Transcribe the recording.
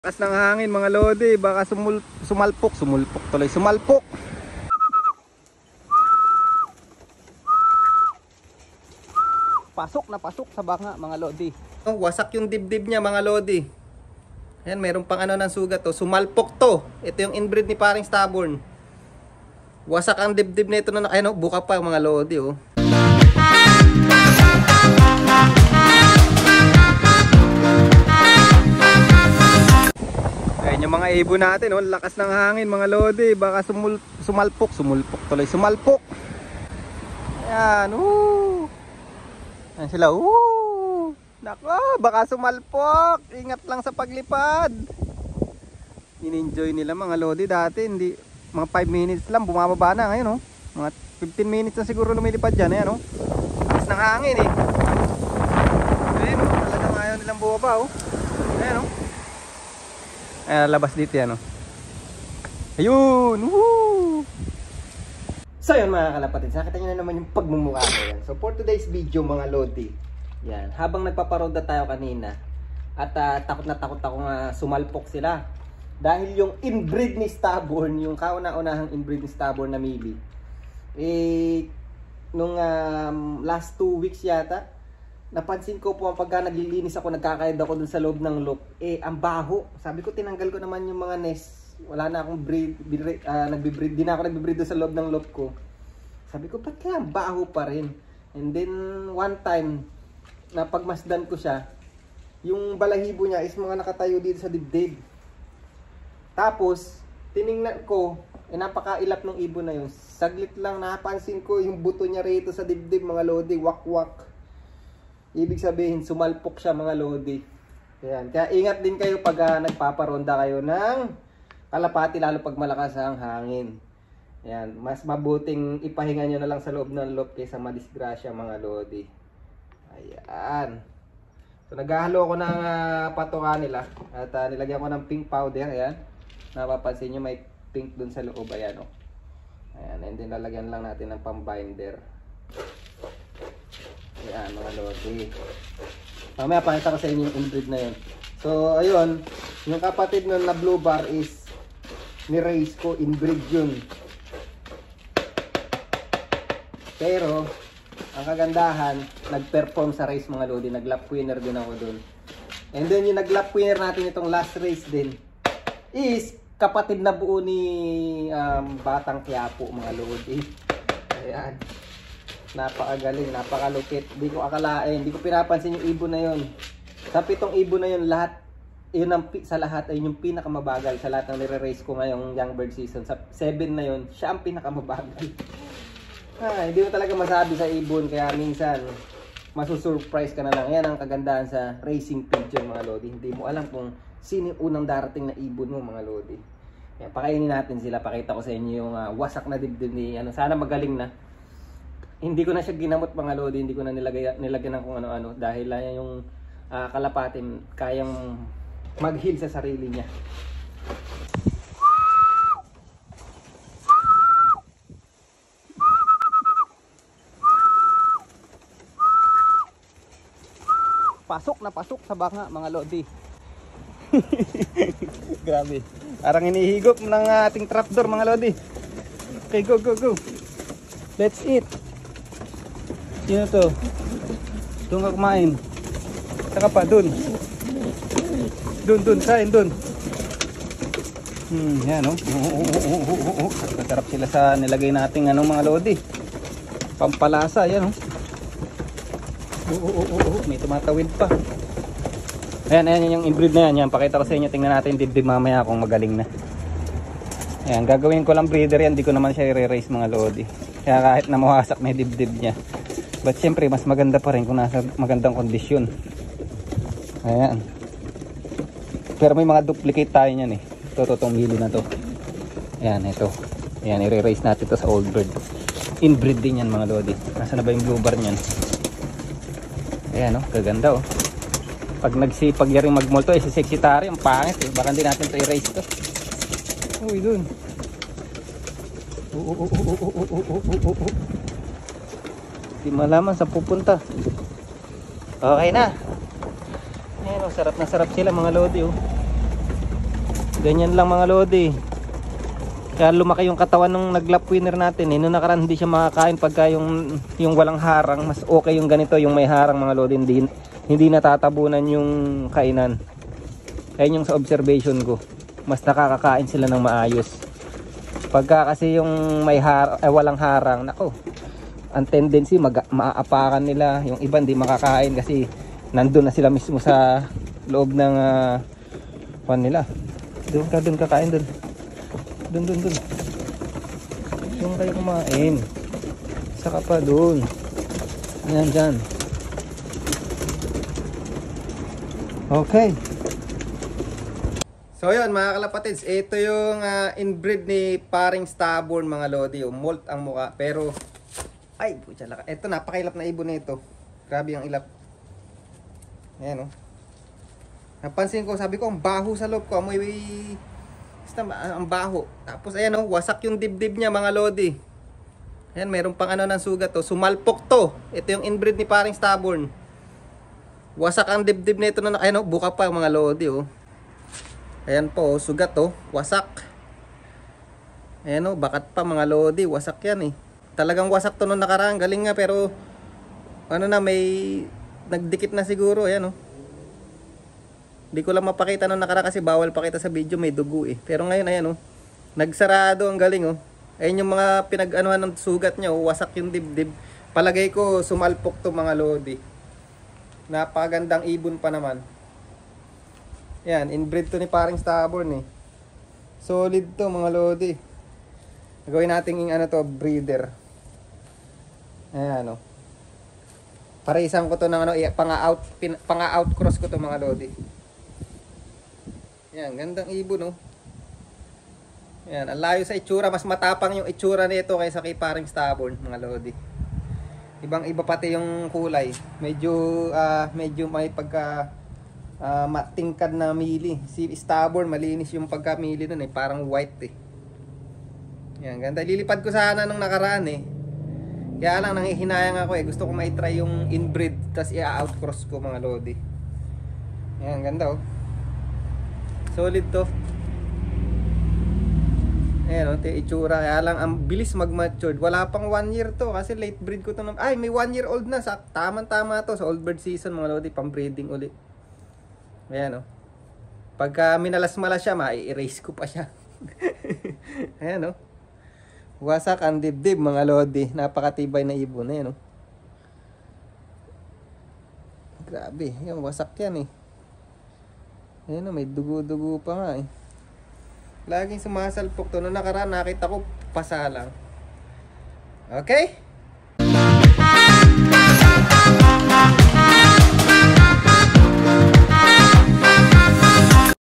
Lakas ng hangin mga lodi, baka sumalpok tuloy, sumalpok. Pasok na pasok sa banga mga lodi. Oh, wasak yung dibdib niya mga lodi. Ayan, mayroon pang ano ng sugat to, sumalpok to. Ito yung inbreed ni paring stubborn. Wasak ang dibdib nito na ayun, oh, buka pa mga lodi oh. Ayan yung mga ibon natin, oh, lakas ng hangin mga lodi, baka sumalpok tuloy, sumalpok. Ayan, ayan sila, nako, baka sumalpok. Ingat lang sa paglipad. In-enjoy nila mga lodi dati, hindi, mga 5 minutes lang bumababa na. Ngayon, mga 15 minutes na siguro lumilipad dyan. Ayan, lakas ng hangin eh. Ayan, talagang ayaw nilang bumaba. Ayan, ayan, labas dito yan. Ayun, So yun mga kalapatid, nakita nyo na naman yung pagmumukha ko yan. So for today's video mga lodi, yan, habang nagpaparoda tayo kanina at takot na takot ako nga sumalpok sila. Dahil yung inbreed ni stubborn, yung kauna-unahang inbreed ni stubborn na Mili, nung last 2 weeks yata, napansin ko po pagka naglilinis ako, nagkakayad ako dun sa loob ng loop, ang baho. Sabi ko tinanggal ko naman yung mga nest. Wala na akong nagbe-breed, di na ako nagbe-breed doon sa loob ng loop ko. Sabi ko, ba't kaya baho pa rin? And then, one time, na pagmasdan ko siya, yung balahibo niya is mga nakatayo dito sa dibdib. Tapos, tiningnan ko, napakailap ng ibon na yun. Saglit lang, napansin ko yung buto niya rito sa dibdib, mga lodi, wak-wak. Ibig sabihin, sumalpok siya, mga lodi. Ayan. Kaya ingat din kayo pag nagpaparonda kayo ng kalapati, lalo pag malakas ang hangin. Ayan, mas mabuting ipahinga nyo na lang sa loob ng loop kaysa madisgrasya mga lodi. Ayan. So naghahalo ko ng patoka nila at nilagyan ko ng pink powder. Ayan. Napapansin nyo may pink dun sa loob. Ayan, ayan, and then lalagyan lang natin ng pambinder. Ayan mga lodi. Mamaya pakita ko sa inyo yung inbreed na yun. So ayun, yung kapatid nun na blue bar is ni-raise ko, inbreed yun. Pero ang kagandahan, nag-perform sa race mga lodi, nag-lap winner din ako dun. And then yung nag-lap winner natin itong last race din is kapatid na buo ni Batang Quiapo mga lodi. Ayan, napakagaling, napakalupit. Hindi ko akalain, hindi ko pinapansin yung ibon na yun. Sa 7 ibon na yun, lahat yun sa lahat ay yung pinakamabagal sa lahat ng nire-race ko ngayong young bird season. Sa 7 na yun, siya ang pinakamabagal. Hindi mo talaga masabi sa ibon, kaya minsan masusurprise ka na lang. Yan ang kagandahan sa racing pigeon mga lodi. Hindi mo alam kung sino yung unang darating na ibon mo mga lodi. Yan, pakainin natin sila. Pakita ko sa inyo yung wasak na dibdib ni sana magaling na. Hindi ko na siya ginamot mga lodi, hindi ko na nilagyan ng kung ano-ano dahil yung kalapatin kayang mag-heal sa sarili niya. Pasok na pasok sa banga mga lodi. Grabe. Parang inihigop ng ating trapdoor mga lodi. Okay, go. Let's eat. Sino to? Doon ka kumain. Saka pa, doon, kain doon. Yan Masarap sila sa nilagay nating mga lodi. Pampalasa, yan may tumatawid pa. Ayan yung inbreed na yan. Pakita ko sa inyo, tingnan natin dibdib mamaya kung magaling na. Ayan, gagawin ko lang breeder yan, di ko naman siya i-raise mga lodi. Kaya kahit na mawasak na yung dibdib niya, but syempre mas maganda pa rin kung nasa magandang kondisyon. Ayan. Pero may mga duplicate tayo niyan eh. Itong Mili na to. Ayan, ito. Ayan, i-raise natin to sa old bird. Inbreed din yan mga lodi. Nasaan na ba yung blue bar niyan? Ayan kaganda Pag nagsipag yaring magmolto si sexy tari, ang pangit eh. Baka hindi natin to i-raise to. Uy, dun. Di malaman sa pupunta. Okay na. Ayan sarap na sarap sila mga lodi Ganyan lang mga lodi. Kaya lumaki yung katawan ng nag-lap winner natin. Noong nakaraan hindi siya makakain pagka yung walang harang. Mas okay yung ganito, yung may harang mga lodi. Hindi natatabunan yung kainan. Kaya yung sa observation ko, mas nakakakain sila ng maayos. Pagka kasi yung walang harang, nako, ang tendency maaapakan nila. Yung iba hindi makakain kasi nandun na sila mismo sa loob ng nila. Doon kakain doon. Doon. Doon kayo kumain. Saka pa doon. Ayan dyan. Okay. So yun mga kalapatids, ito yung inbreed ni paring stubborn mga lodi. Molt ang muka pero ay putya laka. Ito napakailap na ibon nito. Grabe ang ilap. Ayan Napansin ko, sabi ko ang baho sa loob ko. Amoy ang baho. Tapos ayan wasak yung dibdib niya mga lodi. Ayan, meron pang ng sugat Sumalpok to. Ito yung inbreed ni paring stubborn. Wasak ang dibdib nito na ayan buka pa mga lodi Ayan po, sugat wasak. Ayan bakat pa mga lodi, wasak yan Talagang wasak to nung nakaraan, galing nga pero may nagdikit na siguro, ayan Hindi ko lang mapakita nung nakaraan kasi bawal pakita sa video, may dugo Pero ngayon ayan nagsarado ang galing Ayan yung mga pinag-anuhan ng sugat niya, wasak yung dibdib. Palagay ko sumalpok to mga lodi. Napagandang ibon pa naman. Yan, inbreed to ni paring stubborn Solid to mga lodi. Gawin natin breeder. Ayan Pareisang ko to ng pang-out cross ko to mga lodi. Yan, gandang ibon Yan, ang layo sa itsura, mas matapang yung itsura nito kaysa kay paring stubborn mga lodi. Ibang-iba pati yung kulay. Medyo may pagka matingkad na mili. Si stubborn malinis yung pagkamili nun parang white Yan, ganda. Lilipad ko sana nung nakaraan Kaya lang nanghihinayang ako Gusto ko mai-try yung inbreed tas i-out cross ko mga lodi. Yan, ganda Solid to. Ayan itsura. Kaya lang ang bilis mag-matured. Wala pang 1 year to kasi late breed ko to. Ay, may 1 year old na. Tama to sa old bird season mga lodi. Pang breeding ulit. Ayan Pagka minalas-malas siya, mai-erase ko pa siya. Ayan Wasak ang dibdib mga lodi. Napakatibay na ibon. Ayan Grabe. Yung wasak yan Ayan may dugo-dugo pa nga Laging sumasalpok to. Noong nakaraan nakita ko pasa lang. Okay?